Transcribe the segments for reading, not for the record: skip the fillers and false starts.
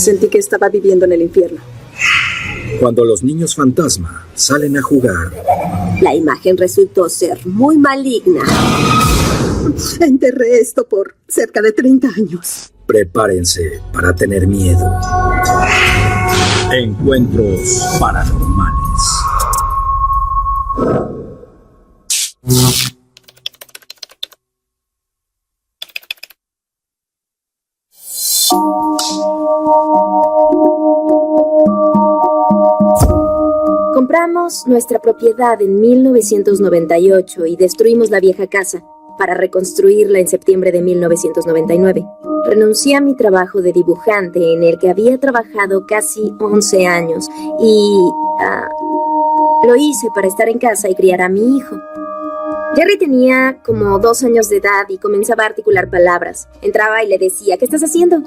Sentí que estaba viviendo en el infierno. Cuando los niños fantasma salen a jugar, la imagen resultó ser muy maligna. Enterré esto por cerca de 30 años. Prepárense para tener miedo. Encuentros paranormales. Compramos nuestra propiedad en 1998 y destruimos la vieja casa para reconstruirla en septiembre de 1999. Renuncié a mi trabajo de dibujante en el que había trabajado casi 11 años y lo hice para estar en casa y criar a mi hijo. Jerry tenía como 2 años de edad y comenzaba a articular palabras. Entraba y le decía, ¿qué estás haciendo?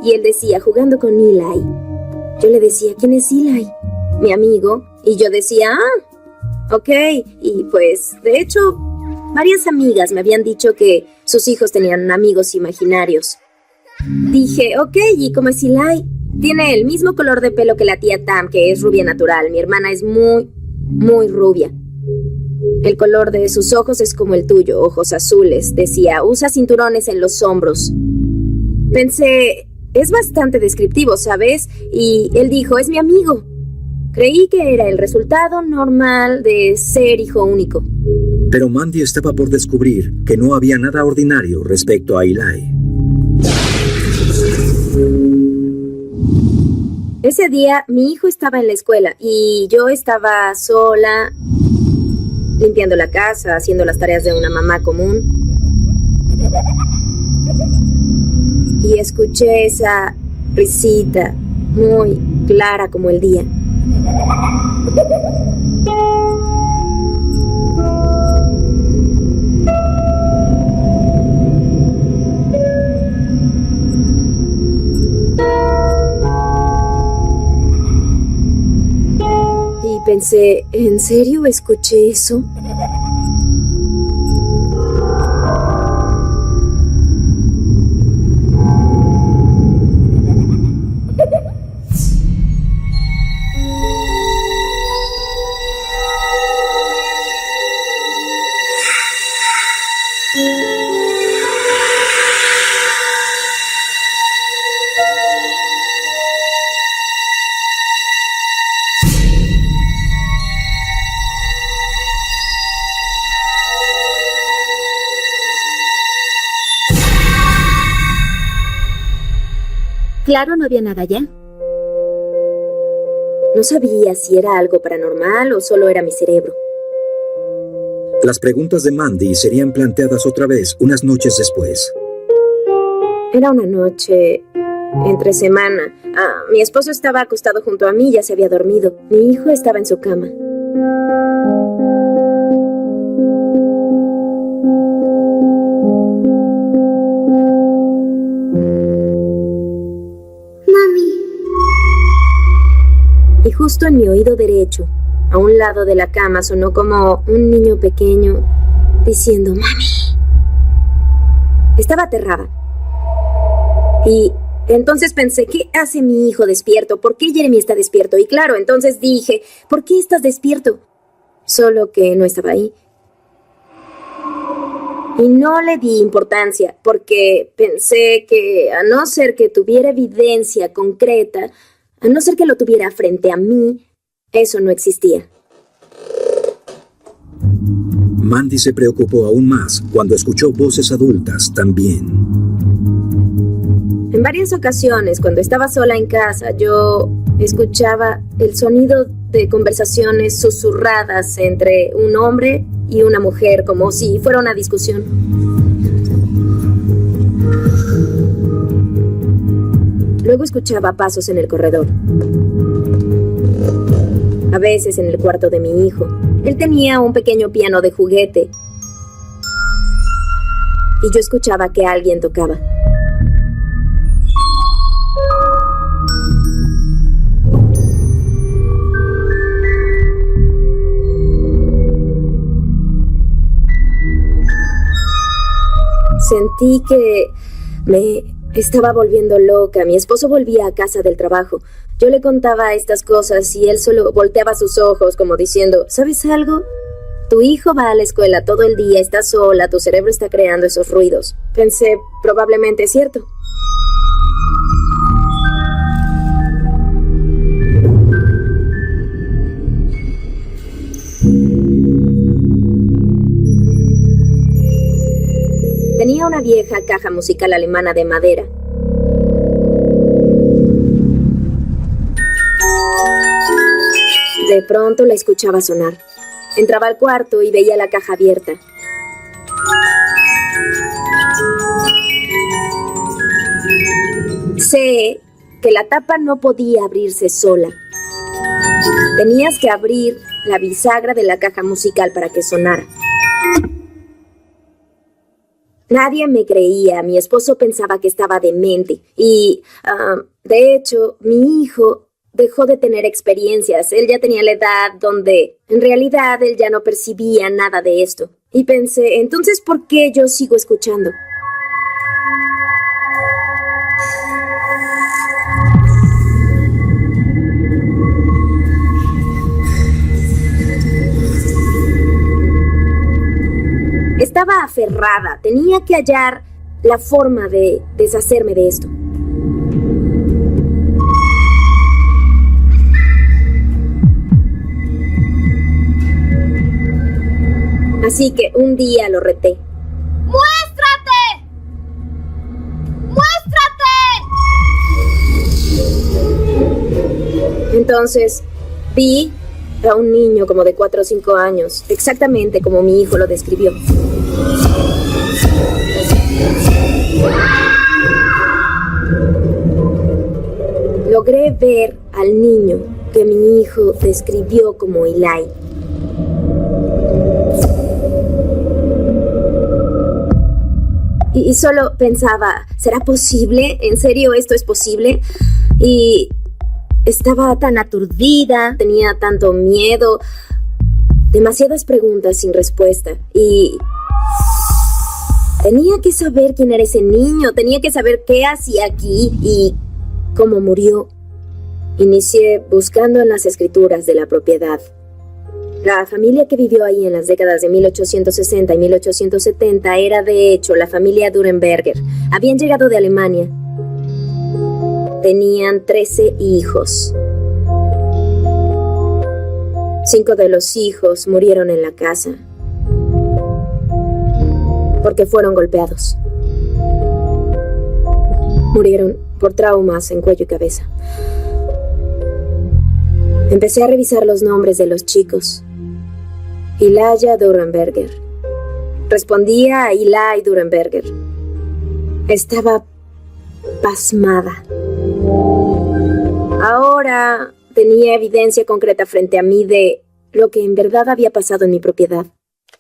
Y él decía, jugando con Eli. Yo le decía, ¿quién es Eli? Mi amigo. Y yo decía, ok. Y pues, de hecho, varias amigas me habían dicho que sus hijos tenían amigos imaginarios. Dije, ok, ¿y cómo es Eli? Tiene el mismo color de pelo que la tía Tam, que es rubia natural. Mi hermana es muy, muy rubia. El color de sus ojos es como el tuyo, ojos azules. Decía, usa cinturones en los hombros. Pensé, es bastante descriptivo, ¿sabes? Y él dijo, es mi amigo. Creí que era el resultado normal de ser hijo único. Pero Mandy estaba por descubrir que no había nada ordinario respecto a Eli. Ese día, mi hijo estaba en la escuela y yo estaba sola, limpiando la casa, haciendo las tareas de una mamá común. Y escuché esa risita muy clara como el día. Y pensé, ¿en serio escuché eso? Claro, no había nada allá. No sabía si era algo paranormal o solo era mi cerebro. Las preguntas de Mandy serían planteadas otra vez unas noches después. Era una noche entre semana. Mi esposo estaba acostado junto a mí, ya se había dormido. Mi hijo estaba en su cama. Y justo en mi oído derecho, a un lado de la cama, sonó como un niño pequeño diciendo, ¡Mami! Estaba aterrada. Y entonces pensé, ¿qué hace mi hijo despierto? ¿Por qué Jeremy está despierto? Y claro, entonces dije, ¿por qué estás despierto? Solo que no estaba ahí. Y no le di importancia, porque pensé que, a no ser que tuviera evidencia concreta, a no ser que lo tuviera frente a mí, eso no existía. Mandy se preocupó aún más cuando escuchó voces adultas también. En varias ocasiones, cuando estaba sola en casa, yo escuchaba el sonido de conversaciones susurradas entre un hombre y una mujer, como si fuera una discusión. Luego escuchaba pasos en el corredor. A veces en el cuarto de mi hijo. Él tenía un pequeño piano de juguete. Y yo escuchaba que alguien tocaba. Sentí que me estaba volviendo loca. Mi esposo volvía a casa del trabajo. Yo le contaba estas cosas y él solo volteaba sus ojos como diciendo, ¿sabes algo? Tu hijo va a la escuela todo el día, está sola, tu cerebro está creando esos ruidos. Pensé, probablemente es cierto. Tenía una vieja caja musical alemana de madera. De pronto la escuchaba sonar. Entraba al cuarto y veía la caja abierta. Sé que la tapa no podía abrirse sola. Tenías que abrir la bisagra de la caja musical para que sonara. Nadie me creía. Mi esposo pensaba que estaba demente. Y, de hecho, mi hijo dejó de tener experiencias. Él ya tenía la edad donde, en realidad, él ya no percibía nada de esto. Y pensé, entonces, ¿por qué yo sigo escuchando? Estaba aferrada. Tenía que hallar la forma de deshacerme de esto. Así que un día lo reté. ¡Muéstrate! ¡Muéstrate! Entonces, vi a un niño como de 4 o 5 años, exactamente como mi hijo lo describió. Logré ver al niño que mi hijo describió como Eli. Y solo pensaba, ¿será posible? ¿En serio esto es posible? Y estaba tan aturdida, tenía tanto miedo, demasiadas preguntas sin respuesta. Y tenía que saber quién era ese niño, tenía que saber qué hacía aquí y cómo murió. Inicié buscando en las escrituras de la propiedad. La familia que vivió ahí en las décadas de 1860 y 1870 era, de hecho, la familia Durenberger. Habían llegado de Alemania. Tenían 13 hijos. 5 de los hijos murieron en la casa porque fueron golpeados. Murieron por traumas en cuello y cabeza. Empecé a revisar los nombres de los chicos. Ilaya Durenberger. Respondía a Eli Durenberger. Estaba pasmada. Ahora tenía evidencia concreta frente a mí de lo que en verdad había pasado en mi propiedad.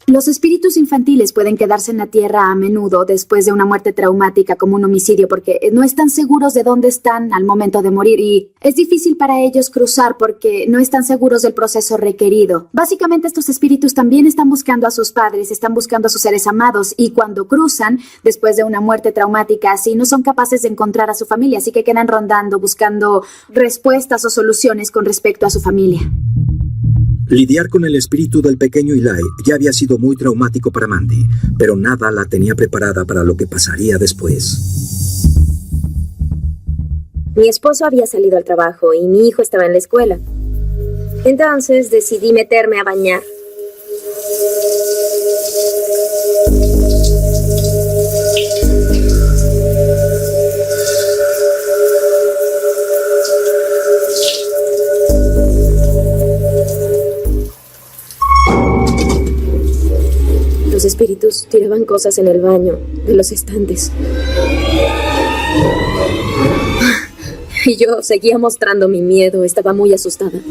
Los espíritus infantiles pueden quedarse en la tierra a menudo después de una muerte traumática como un homicidio porque no están seguros de dónde están al momento de morir y es difícil para ellos cruzar porque no están seguros del proceso requerido. Básicamente estos espíritus también están buscando a sus padres, están buscando a sus seres amados y cuando cruzan después de una muerte traumática así no son capaces de encontrar a su familia, así que quedan rondando buscando respuestas o soluciones con respecto a su familia. Lidiar con el espíritu del pequeño Eli ya había sido muy traumático para Mandy, pero nada la tenía preparada para lo que pasaría después. Mi esposo había salido al trabajo y mi hijo estaba en la escuela. Entonces decidí meterme a bañar. Los espíritus tiraban cosas en el baño de los estantes. Y yo seguía mostrando mi miedo, estaba muy asustada.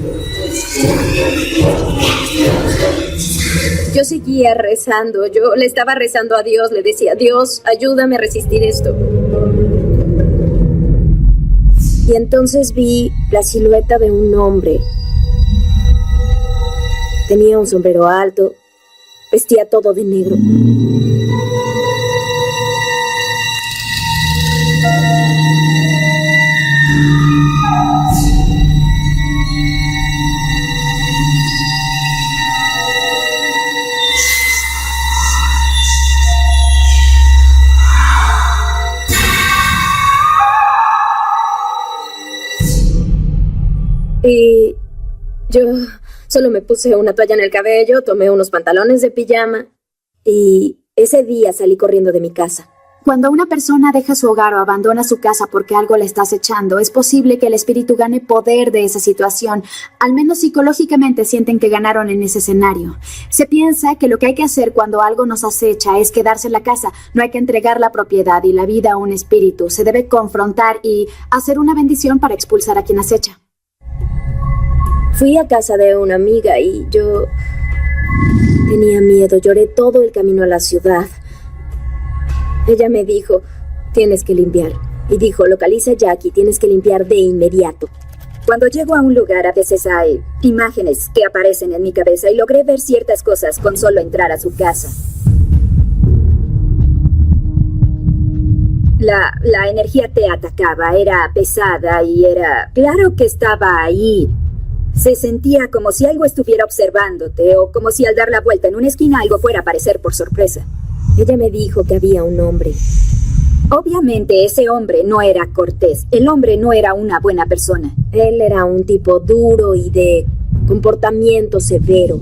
Yo seguía rezando, yo le estaba rezando a Dios, le decía, Dios, ayúdame a resistir esto. Y entonces vi la silueta de un hombre. Tenía un sombrero alto, vestía todo de negro. Yo solo me puse una toalla en el cabello, tomé unos pantalones de pijama y ese día salí corriendo de mi casa. Cuando una persona deja su hogar o abandona su casa porque algo le está acechando, es posible que el espíritu gane poder de esa situación. Al menos psicológicamente sienten que ganaron en ese escenario. Se piensa que lo que hay que hacer cuando algo nos acecha es quedarse en la casa. No hay que entregar la propiedad y la vida a un espíritu. Se debe confrontar y hacer una bendición para expulsar a quien acecha. Fui a casa de una amiga y yo tenía miedo. Lloré todo el camino a la ciudad. Ella me dijo, tienes que limpiar. Y dijo, localiza a Jackie, tienes que limpiar de inmediato. Cuando llego a un lugar, a veces hay imágenes que aparecen en mi cabeza y logré ver ciertas cosas con solo entrar a su casa. La energía te atacaba, era pesada y era... Claro que estaba ahí. Se sentía como si algo estuviera observándote o como si al dar la vuelta en una esquina algo fuera a aparecer por sorpresa. Ella me dijo que había un hombre. Obviamente ese hombre no era cortés. El hombre no era una buena persona. Él era un tipo duro y de comportamiento severo.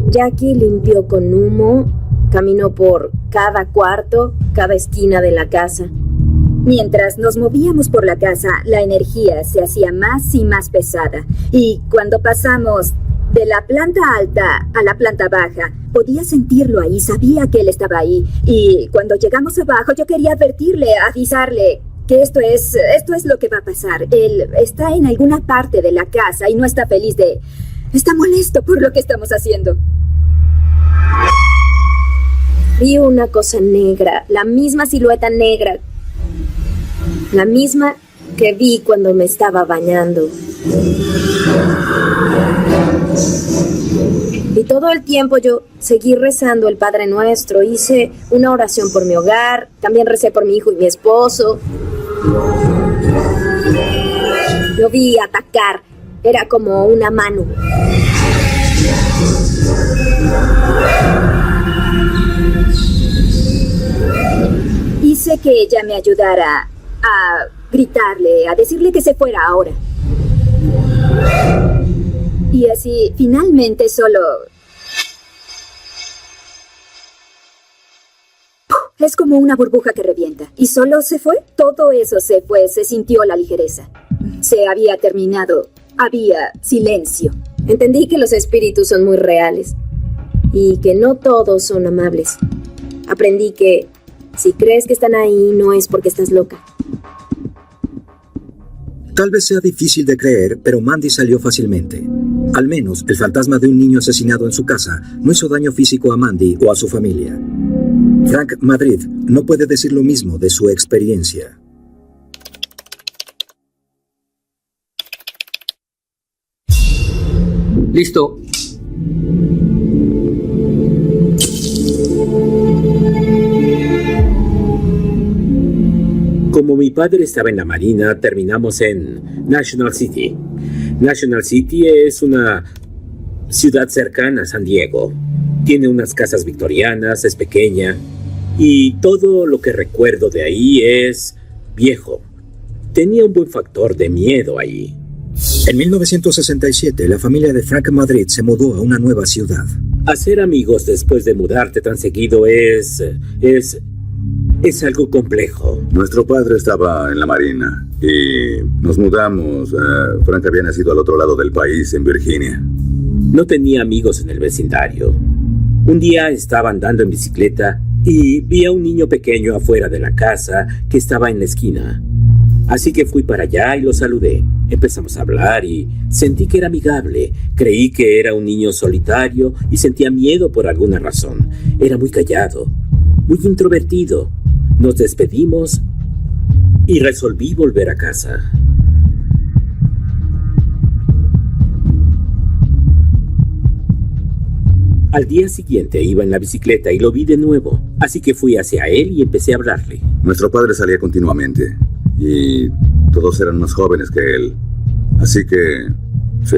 Jackie limpió con humo, caminó por cada cuarto, cada esquina de la casa. Mientras nos movíamos por la casa, la energía se hacía más y más pesada. Y cuando pasamos de la planta alta a la planta baja, podía sentirlo ahí, sabía que él estaba ahí. Y cuando llegamos abajo, yo quería advertirle, avisarle que esto es lo que va a pasar. Él está en alguna parte de la casa y no está feliz está molesto por lo que estamos haciendo. Vi una cosa negra, la misma silueta negra, la misma que vi cuando me estaba bañando. Y todo el tiempo yo seguí rezando el Padre Nuestro, hice una oración por mi hogar, también recé por mi hijo y mi esposo. Lo vi atacar, era como una mano. Hice que ella me ayudara a gritarle, a decirle que se fuera ahora. Y así, finalmente solo... Es como una burbuja que revienta. Y solo se fue. Todo eso se fue. Se sintió la ligereza. Se había terminado. Había silencio. Entendí que los espíritus son muy reales. Y que no todos son amables. Aprendí que si crees que están ahí, no es porque estás loca. Tal vez sea difícil de creer, pero Mandy salió fácilmente. Al menos, el fantasma de un niño asesinado en su casa no hizo daño físico a Mandy o a su familia. Frank Madrid no puede decir lo mismo de su experiencia. Listo. Como mi padre estaba en la Marina, terminamos en National City. National City es una ciudad cercana a San Diego. Tiene unas casas victorianas, es pequeña, y todo lo que recuerdo de ahí es viejo. Tenía un buen factor de miedo ahí. En 1967, la familia de Frank Madrid se mudó a una nueva ciudad. Hacer amigos después de mudarte tan seguido es algo complejo. Nuestro padre estaba en la Marina y nos mudamos. Frank había nacido al otro lado del país, en Virginia. No tenía amigos en el vecindario. Un día estaba andando en bicicleta y vi a un niño pequeño afuera de la casa que estaba en la esquina. Así que fui para allá y lo saludé. Empezamos a hablar y sentí que era amigable. Creí que era un niño solitario y sentía miedo por alguna razón. Era muy callado, muy introvertido. Nos despedimos y resolví volver a casa. Al día siguiente iba en la bicicleta y lo vi de nuevo, así que fui hacia él y empecé a hablarle. Nuestro padre salía continuamente y todos eran más jóvenes que él, así que se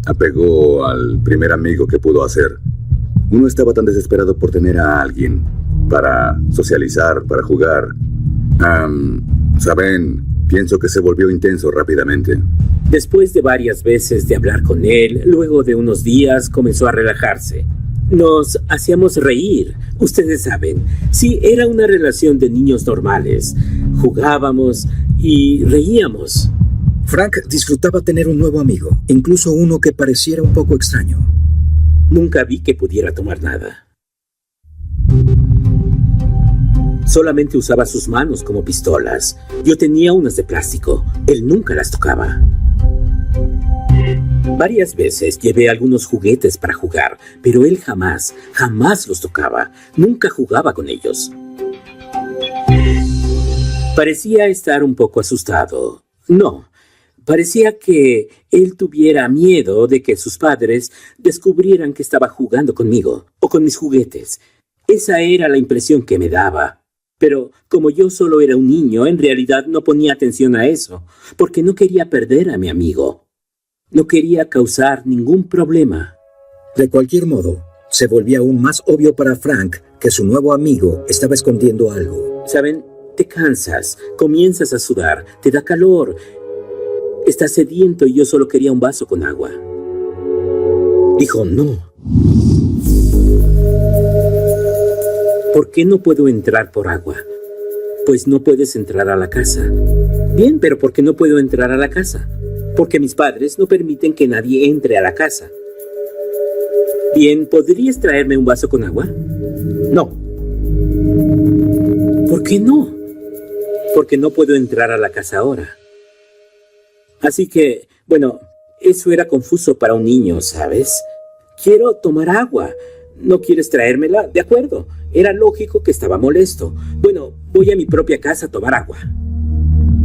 apegó al primer amigo que pudo hacer. Uno estaba tan desesperado por tener a alguien para socializar, para jugar. Saben, pienso que se volvió intenso rápidamente. Después de varias veces de hablar con él, luego de unos días comenzó a relajarse. Nos hacíamos reír, ustedes saben. Sí, era una relación de niños normales. Jugábamos y reíamos. Frank disfrutaba tener un nuevo amigo, incluso uno que pareciera un poco extraño. Nunca vi que pudiera tomar nada. Solamente usaba sus manos como pistolas. Yo tenía unas de plástico. Él nunca las tocaba. Varias veces llevé algunos juguetes para jugar, pero él jamás los tocaba. Nunca jugaba con ellos. Parecía estar un poco asustado. No, parecía que él tuviera miedo de que sus padres descubrieran que estaba jugando conmigo o con mis juguetes. Esa era la impresión que me daba. Pero como yo solo era un niño, en realidad no ponía atención a eso, porque no quería perder a mi amigo. No quería causar ningún problema. De cualquier modo, se volvía aún más obvio para Frank que su nuevo amigo estaba escondiendo algo. ¿Saben? Te cansas, comienzas a sudar, te da calor. Estás sediento y yo solo quería un vaso con agua. Dijo, no. ¿Por qué no puedo entrar por agua? Pues no puedes entrar a la casa. Bien, pero ¿por qué no puedo entrar a la casa? Porque mis padres no permiten que nadie entre a la casa. Bien, ¿podrías traerme un vaso con agua? No. ¿Por qué no? Porque no puedo entrar a la casa ahora. Así que, bueno, eso era confuso para un niño, ¿sabes? Quiero tomar agua. ¿No quieres traérmela? De acuerdo. Era lógico que estaba molesto. Bueno, voy a mi propia casa a tomar agua.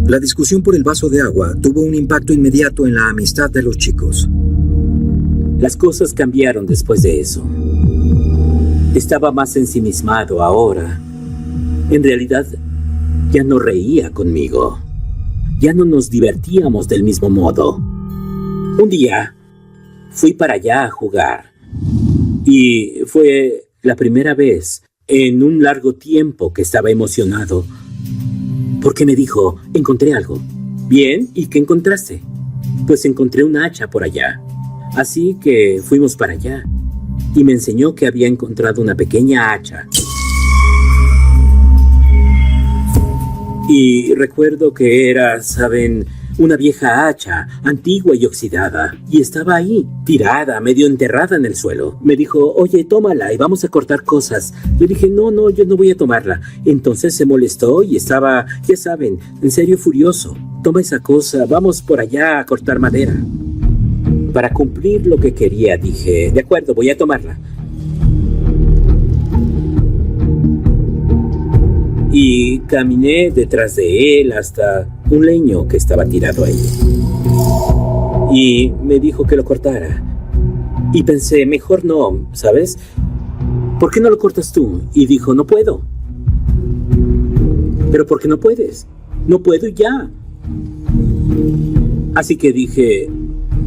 La discusión por el vaso de agua tuvo un impacto inmediato en la amistad de los chicos. Las cosas cambiaron después de eso. Estaba más ensimismado ahora. En realidad, ya no reía conmigo. Ya no nos divertíamos del mismo modo. Un día, fui para allá a jugar. Y fue la primera vez en un largo tiempo que estaba emocionado. Porque me dijo, encontré algo. Bien, ¿y qué encontraste? Pues encontré una hacha por allá. Así que fuimos para allá. Y me enseñó que había encontrado una pequeña hacha. Y recuerdo que era, ¿saben?, una vieja hacha, antigua y oxidada. Y estaba ahí, tirada, medio enterrada en el suelo. Me dijo, oye, tómala y vamos a cortar cosas. Le dije, no, yo no voy a tomarla. Entonces se molestó y estaba, ya saben, en serio furioso. Toma esa cosa, vamos por allá a cortar madera. Para cumplir lo que quería, dije, de acuerdo, voy a tomarla. Y caminé detrás de él hasta un leño que estaba tirado ahí. Y me dijo que lo cortara. Y pensé, mejor no, ¿sabes? ¿Por qué no lo cortas tú? Y dijo, no puedo. ¿Pero por qué no puedes? No puedo y ya. Así que dije,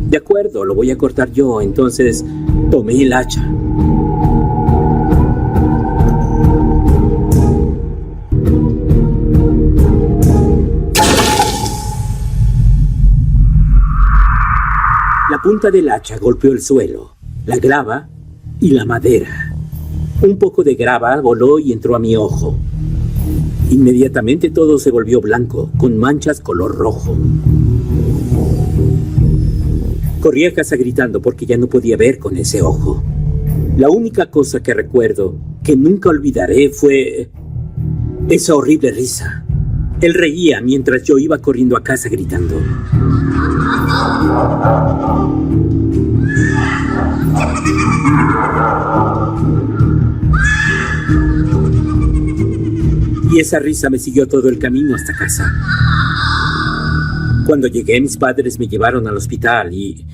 de acuerdo, lo voy a cortar yo. Entonces tomé el hacha. La punta del hacha golpeó el suelo, la grava y la madera. Un poco de grava voló y entró a mi ojo. Inmediatamente todo se volvió blanco, con manchas color rojo. Corrí a casa gritando porque ya no podía ver con ese ojo. La única cosa que recuerdo, que nunca olvidaré, fue esa horrible risa. Él reía mientras yo iba corriendo a casa gritando. Y esa risa me siguió todo el camino hasta casa. Cuando llegué, mis padres me llevaron al hospital y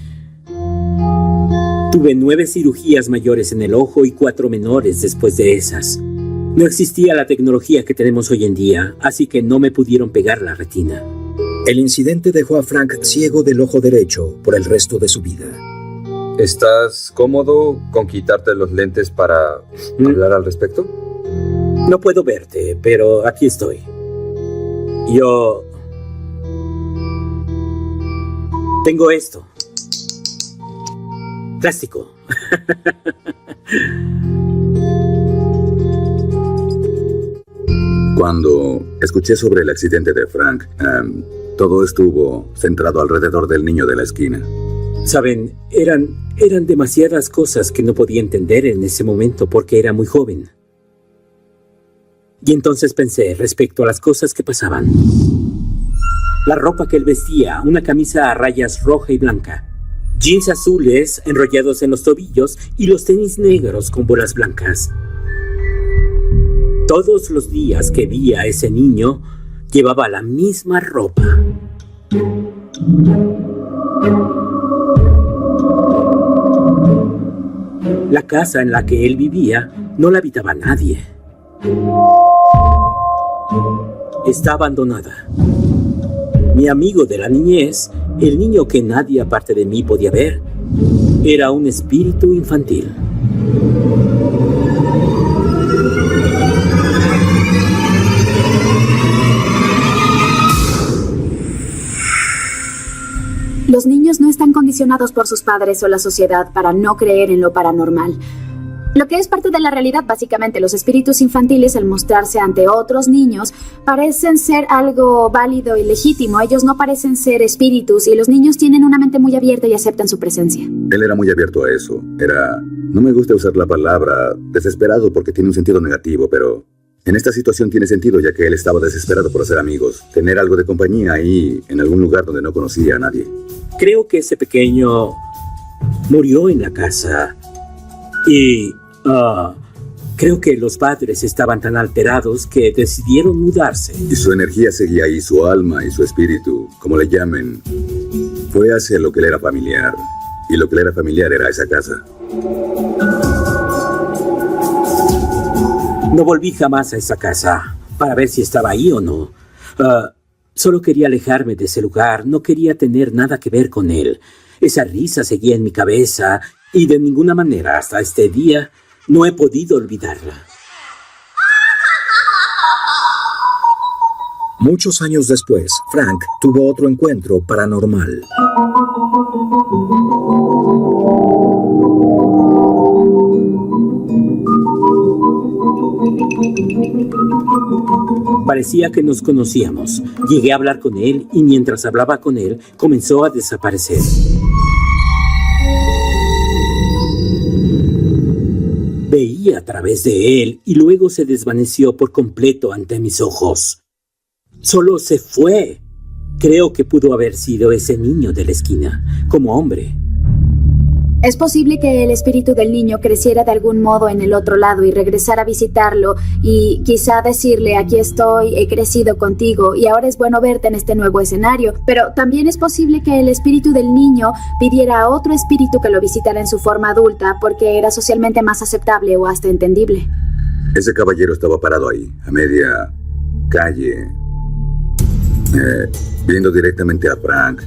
tuve 9 cirugías mayores en el ojo y 4 menores después de esas. No existía la tecnología que tenemos hoy en día, así que no me pudieron pegar la retina. El incidente dejó a Frank ciego del ojo derecho por el resto de su vida. ¿Estás cómodo con quitarte los lentes para hablar al respecto? No puedo verte, pero aquí estoy. Tengo esto. Plástico. Cuando escuché sobre el accidente de Frank, todo estuvo centrado alrededor del niño de la esquina. Saben, eran demasiadas cosas que no podía entender en ese momento porque era muy joven. Y entonces pensé respecto a las cosas que pasaban. La ropa que él vestía, una camisa a rayas roja y blanca, jeans azules enrollados en los tobillos y los tenis negros con bolas blancas. Todos los días que vi a ese niño, llevaba la misma ropa. La casa en la que él vivía no la habitaba nadie. Está abandonada. Mi amigo de la niñez, el niño que nadie aparte de mí podía ver, era un espíritu infantil. Los niños no están condicionados por sus padres o la sociedad para no creer en lo paranormal. Lo que es parte de la realidad, básicamente, los espíritus infantiles, al mostrarse ante otros niños, parecen ser algo válido y legítimo. Ellos no parecen ser espíritus y los niños tienen una mente muy abierta y aceptan su presencia. Él era muy abierto a eso. No me gusta usar la palabra desesperado porque tiene un sentido negativo, pero en esta situación tiene sentido ya que él estaba desesperado por hacer amigos, tener algo de compañía ahí en algún lugar donde no conocía a nadie. Creo que ese pequeño murió en la casa y creo que los padres estaban tan alterados que decidieron mudarse. Y su energía seguía ahí, su alma y su espíritu, como le llamen, fue hacia lo que le era familiar. Y lo que le era familiar era esa casa. No volví jamás a esa casa para ver si estaba ahí o no. Solo quería alejarme de ese lugar, no quería tener nada que ver con él. Esa risa seguía en mi cabeza y de ninguna manera hasta este día no he podido olvidarla. Muchos años después, Frank tuvo otro encuentro paranormal. Parecía que nos conocíamos. Llegué a hablar con él y mientras hablaba con él, comenzó a desaparecer. Veía a través de él y luego se desvaneció por completo ante mis ojos. Solo se fue. Creo que pudo haber sido ese niño de la esquina, como hombre. Es posible que el espíritu del niño creciera de algún modo en el otro lado y regresara a visitarlo y quizá decirle: aquí estoy, he crecido contigo y ahora es bueno verte en este nuevo escenario. Pero también es posible que el espíritu del niño pidiera a otro espíritu que lo visitara en su forma adulta porque era socialmente más aceptable o hasta entendible. Ese caballero estaba parado ahí, a media calle, viendo directamente a Frank.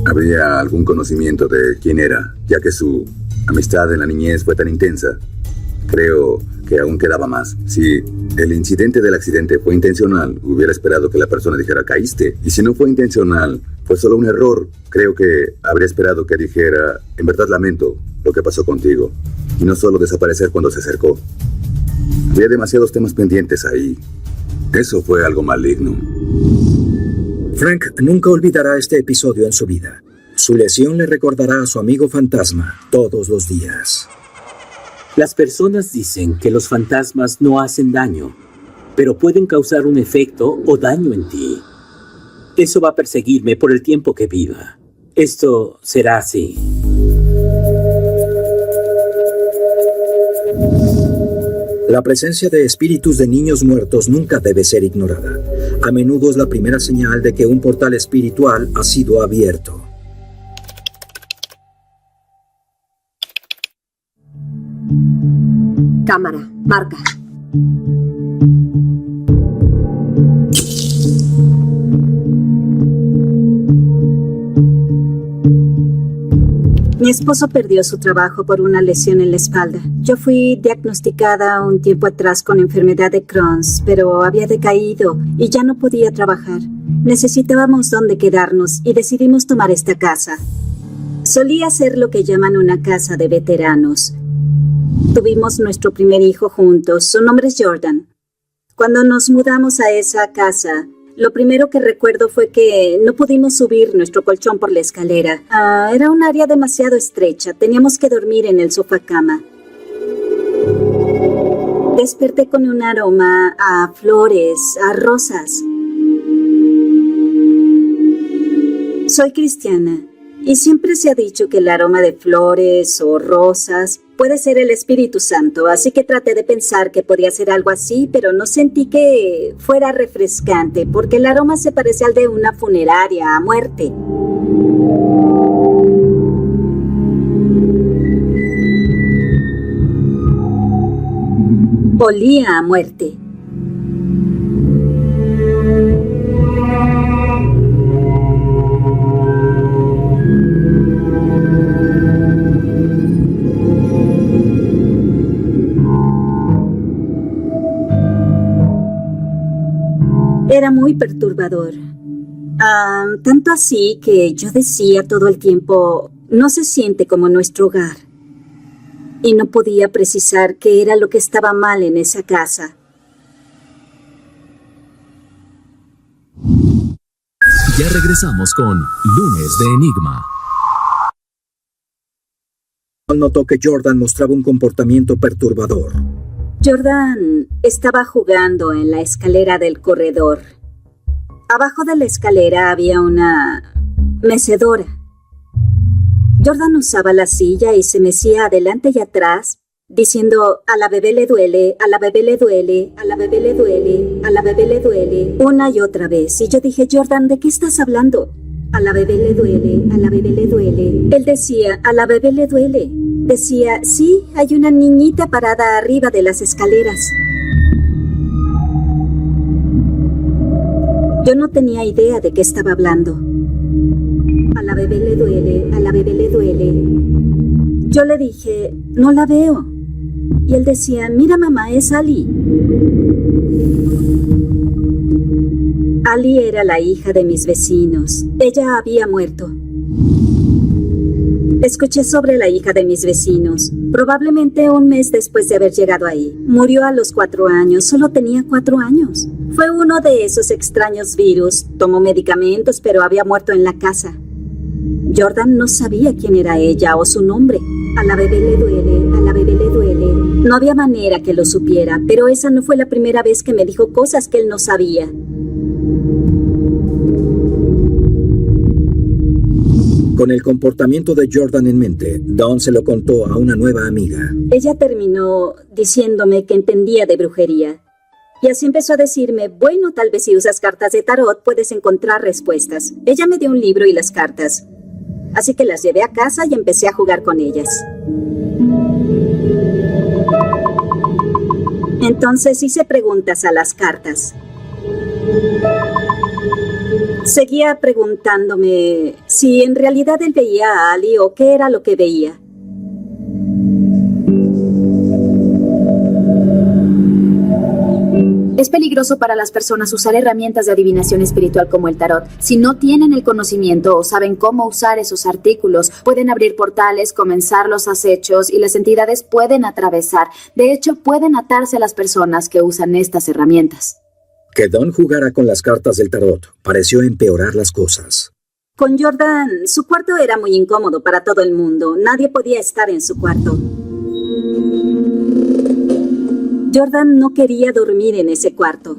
Habría algún conocimiento de quién era, ya que su amistad en la niñez fue tan intensa. Creo que aún quedaba más. Si el incidente del accidente fue intencional, hubiera esperado que la persona dijera caíste. Y si no fue intencional, fue solo un error, creo que habría esperado que dijera en verdad lamento lo que pasó contigo. Y no solo desaparecer cuando se acercó. Había demasiados temas pendientes ahí. Eso fue algo maligno. Frank nunca olvidará este episodio en su vida. Su lesión le recordará a su amigo fantasma todos los días. Las personas dicen que los fantasmas no hacen daño, pero pueden causar un efecto o daño en ti. Eso va a perseguirme por el tiempo que viva. Esto será así. La presencia de espíritus de niños muertos nunca debe ser ignorada. A menudo es la primera señal de que un portal espiritual ha sido abierto. Cámara, marca. Mi esposo perdió su trabajo por una lesión en la espalda. Yo fui diagnosticada un tiempo atrás con enfermedad de Crohn's, pero había decaído y ya no podía trabajar. Necesitábamos dónde quedarnos y decidimos tomar esta casa. Solía ser lo que llaman una casa de veteranos. Tuvimos nuestro primer hijo juntos. Su nombre es Jordan. Cuando nos mudamos a esa casa, lo primero que recuerdo fue que no pudimos subir nuestro colchón por la escalera. Era un área demasiado estrecha. Teníamos que dormir en el sofá cama. Desperté con un aroma a flores, a rosas. Soy cristiana y siempre se ha dicho que el aroma de flores o rosas puede ser el Espíritu Santo, así que traté de pensar que podía ser algo así, pero no sentí que fuera refrescante, porque el aroma se parece al de una funeraria a muerte. Olía a muerte. Era muy perturbador. Tanto así que yo decía todo el tiempo, no se siente como nuestro hogar. Y no podía precisar qué era lo que estaba mal en esa casa. Ya regresamos con Lunes de Enigma. Notó que Jordan mostraba un comportamiento perturbador. Jordan estaba jugando en la escalera del corredor. Abajo de la escalera había una mecedora. Jordan usaba la silla y se mecía adelante y atrás, diciendo, a la bebé le duele, a la bebé le duele, a la bebé le duele, a la bebé le duele, una y otra vez. Y yo dije, Jordan, ¿de qué estás hablando? A la bebé le duele, a la bebé le duele. Él decía, a la bebé le duele. Decía, sí, hay una niñita parada arriba de las escaleras. Yo no tenía idea de qué estaba hablando. A la bebé le duele, a la bebé le duele. Yo le dije, no la veo. Y él decía, mira mamá, es Ali. Ali era la hija de mis vecinos. Ella había muerto. Escuché sobre la hija de mis vecinos, probablemente un mes después de haber llegado ahí. Murió a los 4 años, solo tenía 4 años. Fue uno de esos extraños virus. Tomó medicamentos, pero había muerto en la casa. Jordan no sabía quién era ella o su nombre. A la bebé le duele, a la bebé le duele. No había manera que lo supiera, pero esa no fue la primera vez que me dijo cosas que él no sabía. Con el comportamiento de Jordan en mente, Dawn se lo contó a una nueva amiga. Ella terminó diciéndome que entendía de brujería. Y así empezó a decirme, bueno, tal vez si usas cartas de tarot puedes encontrar respuestas. Ella me dio un libro y las cartas. Así que las llevé a casa y empecé a jugar con ellas. Entonces hice preguntas a las cartas. Seguía preguntándome si en realidad él veía a Ali o qué era lo que veía. Es peligroso para las personas usar herramientas de adivinación espiritual como el tarot. Si no tienen el conocimiento o saben cómo usar esos artículos, pueden abrir portales, comenzar los acechos y las entidades pueden atravesar. De hecho, pueden atarse a las personas que usan estas herramientas. Que Dawn jugara con las cartas del tarot pareció empeorar las cosas. Con Jordan, su cuarto era muy incómodo para todo el mundo. Nadie podía estar en su cuarto. Jordan no quería dormir en ese cuarto.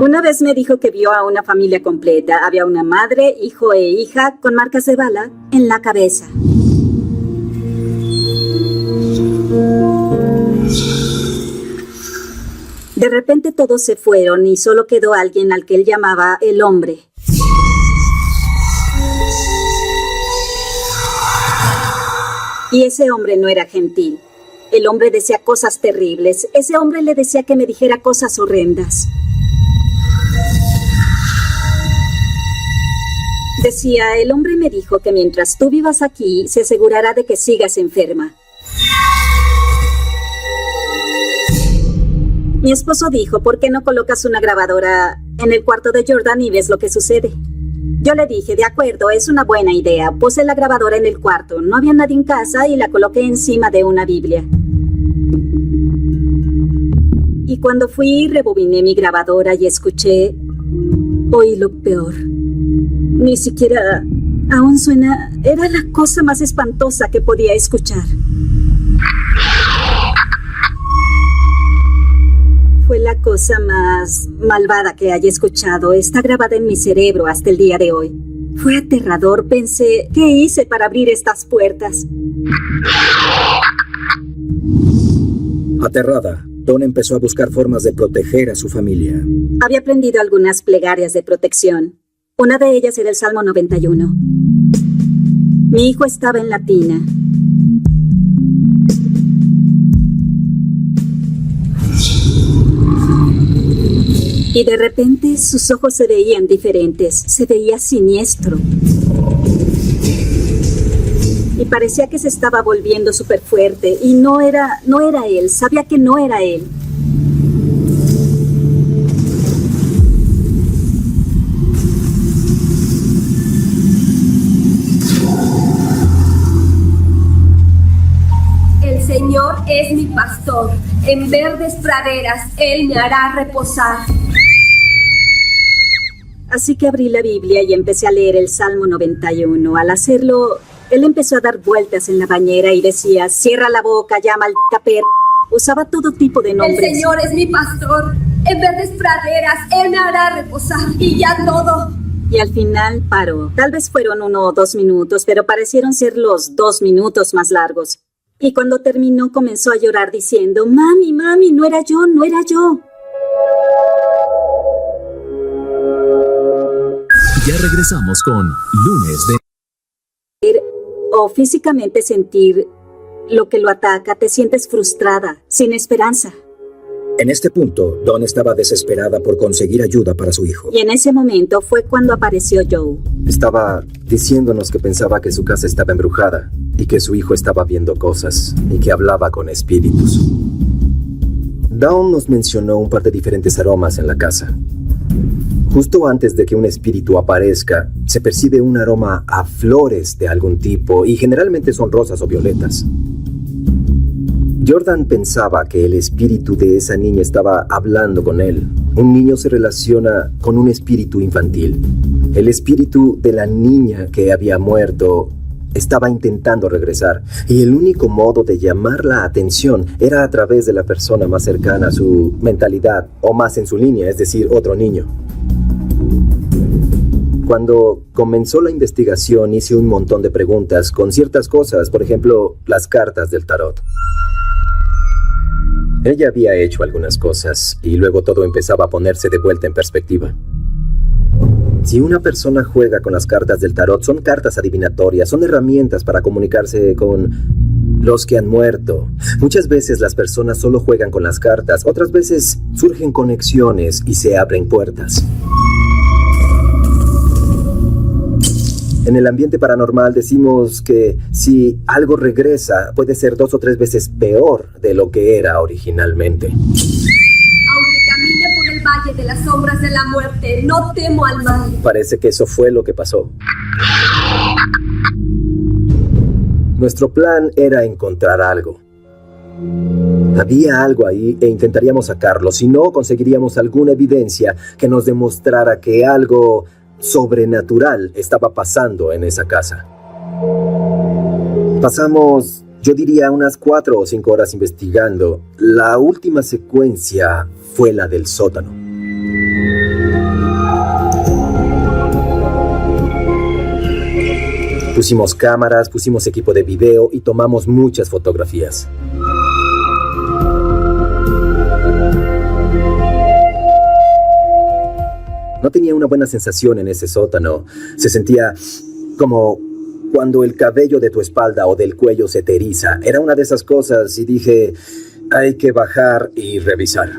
Una vez me dijo que vio a una familia completa. Había una madre, hijo e hija con marcas de bala en la cabeza. De repente todos se fueron y solo quedó alguien al que él llamaba el hombre. Y ese hombre no era gentil. El hombre decía cosas terribles. Ese hombre le decía que me dijera cosas horrendas. Decía, el hombre me dijo que mientras tú vivas aquí, se asegurará de que sigas enferma. Mi esposo dijo, ¿por qué no colocas una grabadora en el cuarto de Jordan y ves lo que sucede? Yo le dije, de acuerdo, es una buena idea. Puse la grabadora en el cuarto. No había nadie en casa y la coloqué encima de una Biblia. Y cuando fui, rebobiné mi grabadora y escuché... Oí lo peor. Ni siquiera... Aún suena... Era la cosa más espantosa que podía escuchar. Fue la cosa más malvada que haya escuchado. Está grabada en mi cerebro hasta el día de hoy. Fue aterrador. Pensé, ¿qué hice para abrir estas puertas? Aterrada, Dawn empezó a buscar formas de proteger a su familia. Había aprendido algunas plegarias de protección. Una de ellas era el Salmo 91. Mi hijo estaba en la tina. Y de repente sus ojos se veían diferentes, se veía siniestro. Y parecía que se estaba volviendo súper fuerte. Y no era él, sabía que no era él. El Señor es mi pastor. En verdes praderas Él me hará reposar. Así que abrí la Biblia y empecé a leer el Salmo 91. Al hacerlo, él empezó a dar vueltas en la bañera y decía, cierra la boca, ya maldita perra. Usaba todo tipo de nombres. El Señor es mi pastor. En verdes praderas Él me hará reposar. Y ya todo. Y al final paró. Tal vez fueron 1 o 2 minutos, pero parecieron ser los 2 minutos más largos. Y cuando terminó comenzó a llorar diciendo, mami, mami, no era yo, no era yo. Ya regresamos con Lunes de... O físicamente sentir lo que lo ataca, te sientes frustrada, sin esperanza. En este punto, Dawn estaba desesperada por conseguir ayuda para su hijo. Y en ese momento fue cuando apareció Joe. Estaba diciéndonos que pensaba que su casa estaba embrujada y que su hijo estaba viendo cosas y que hablaba con espíritus. Dawn nos mencionó un par de diferentes aromas en la casa. Justo antes de que un espíritu aparezca, se percibe un aroma a flores de algún tipo y generalmente son rosas o violetas. Jordan pensaba que el espíritu de esa niña estaba hablando con él. Un niño se relaciona con un espíritu infantil. El espíritu de la niña que había muerto estaba intentando regresar y el único modo de llamar la atención era a través de la persona más cercana a su mentalidad o más en su línea, es decir, otro niño. Cuando comenzó la investigación hice un montón de preguntas con ciertas cosas, por ejemplo, las cartas del tarot. Ella había hecho algunas cosas y luego todo empezaba a ponerse de vuelta en perspectiva. Si una persona juega con las cartas del tarot, son cartas adivinatorias, son herramientas para comunicarse con los que han muerto. Muchas veces las personas solo juegan con las cartas, otras veces surgen conexiones y se abren puertas. En el ambiente paranormal decimos que si algo regresa, puede ser 2 o 3 veces peor de lo que era originalmente. Aunque camine por el valle de las sombras de la muerte, no temo al mal. Parece que eso fue lo que pasó. Nuestro plan era encontrar algo. Había algo ahí e intentaríamos sacarlo. Si no, conseguiríamos alguna evidencia que nos demostrara que algo sobrenatural estaba pasando en esa casa. Pasamos, yo diría, unas 4 o 5 horas investigando. La última secuencia fue la del sótano. Pusimos cámaras, pusimos equipo de video y tomamos muchas fotografías. No tenía una buena sensación en ese sótano. Se sentía como cuando el cabello de tu espalda o del cuello se te eriza. Era una de esas cosas y dije, hay que bajar y revisar.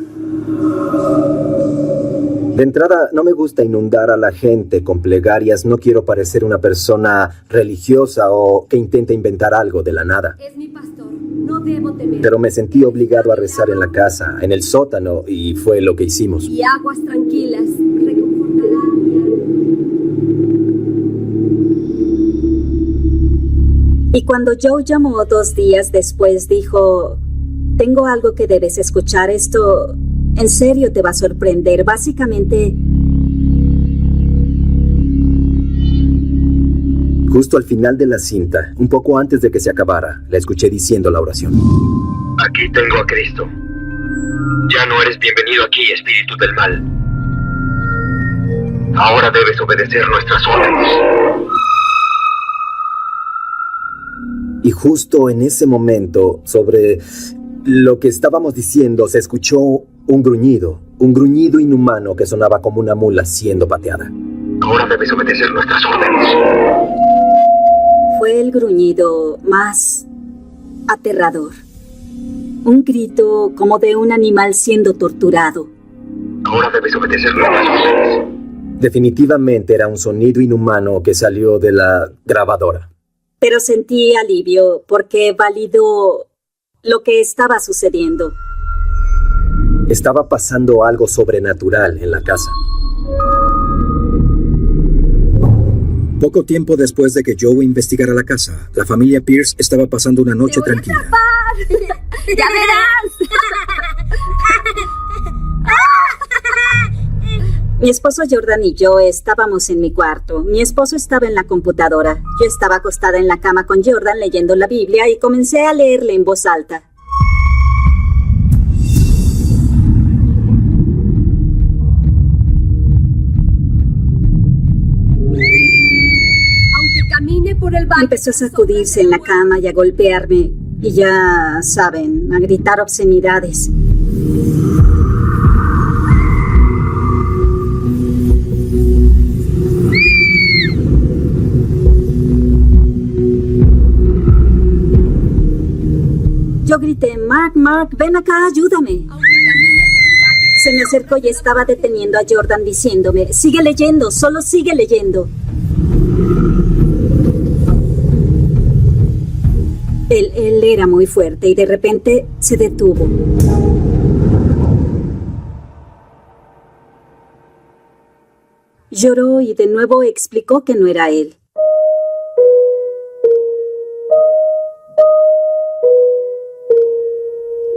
De entrada, no me gusta inundar a la gente con plegarias. No quiero parecer una persona religiosa o que intenta inventar algo de la nada. Es mi pastor. No debo temer. Pero me sentí obligado a rezar en la casa, en el sótano, y fue lo que hicimos. Y aguas tranquilas reconfortarán mi alma. Y cuando Joe llamó 2 días después, dijo: tengo algo que debes escuchar. Esto en serio te va a sorprender. Básicamente, justo al final de la cinta, un poco antes de que se acabara, la escuché diciendo la oración. Aquí tengo a Cristo. Ya no eres bienvenido aquí, espíritu del mal. Ahora debes obedecer nuestras órdenes. Y justo en ese momento, sobre lo que estábamos diciendo, se escuchó un gruñido inhumano que sonaba como una mula siendo pateada. Ahora debes obedecer nuestras órdenes. fue el gruñido más aterrador. Un grito como de un animal siendo torturado. Ahora debes obedecer nuestras órdenes. Definitivamente era un sonido inhumano que salió de la grabadora. Pero sentí alivio porque validó lo que estaba sucediendo. Estaba pasando algo sobrenatural en la casa. Poco tiempo después de que Joe investigara la casa, la familia Pierce estaba pasando una noche tranquila. ¡Ya verás! Mi esposo Jordan y yo estábamos en mi cuarto. Mi esposo estaba en la computadora. Yo estaba acostada en la cama con Jordan leyendo la Biblia y comencé a leerle en voz alta. Aunque camine por el baño. Empezó a sacudirse en la cama y a golpearme. Y ya saben, a gritar obscenidades. Yo grité, Mark, ven acá, ayúdame. Se me acercó y estaba deteniendo a Jordan diciéndome, sigue leyendo, solo sigue leyendo. Él era muy fuerte y de repente se detuvo. Lloró y de nuevo explicó que no era él.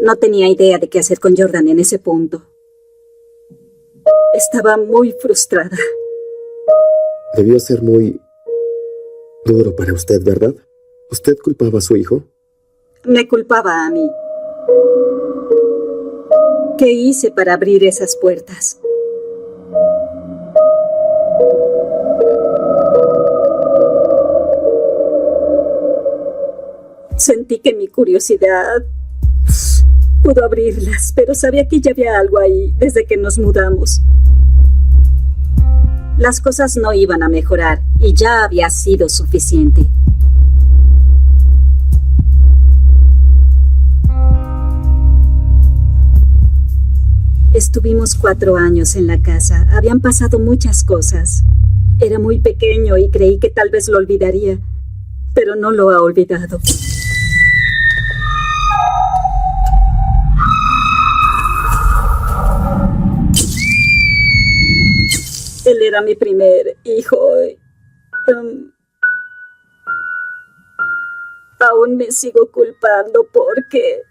No tenía idea de qué hacer con Jordan en ese punto. Estaba muy frustrada. Debió ser muy duro para usted, ¿verdad? ¿Usted culpaba a su hijo? Me culpaba a mí. ¿Qué hice para abrir esas puertas? Sentí que mi curiosidad pudo abrirlas, pero sabía que ya había algo ahí desde que nos mudamos. Las cosas no iban a mejorar y ya había sido suficiente. Estuvimos 4 años en la casa. Habían pasado muchas cosas. Era muy pequeño y creí que tal vez lo olvidaría, pero no lo ha olvidado. Él era mi primer hijo. Aún me sigo culpando porque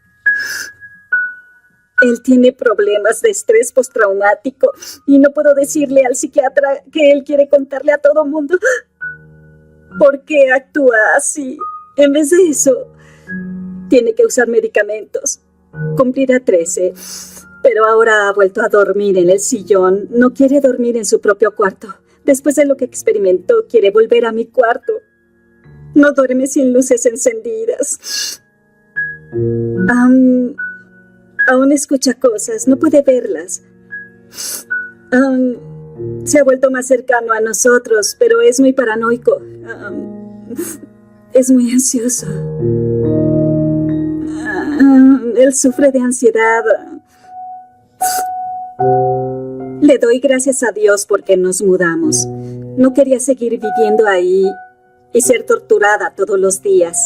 él tiene problemas de estrés postraumático y no puedo decirle al psiquiatra que él quiere contarle a todo mundo. ¿Por qué actúa así? En vez de eso, tiene que usar medicamentos. Cumplirá 13. Pero ahora ha vuelto a dormir en el sillón. No quiere dormir en su propio cuarto. Después de lo que experimentó, quiere volver a mi cuarto. No duerme sin luces encendidas. Aún escucha cosas. No puede verlas. Se ha vuelto más cercano a nosotros, pero es muy paranoico. Es muy ansioso. Él sufre de ansiedad. Le doy gracias a Dios porque nos mudamos. No quería seguir viviendo ahí y ser torturada todos los días.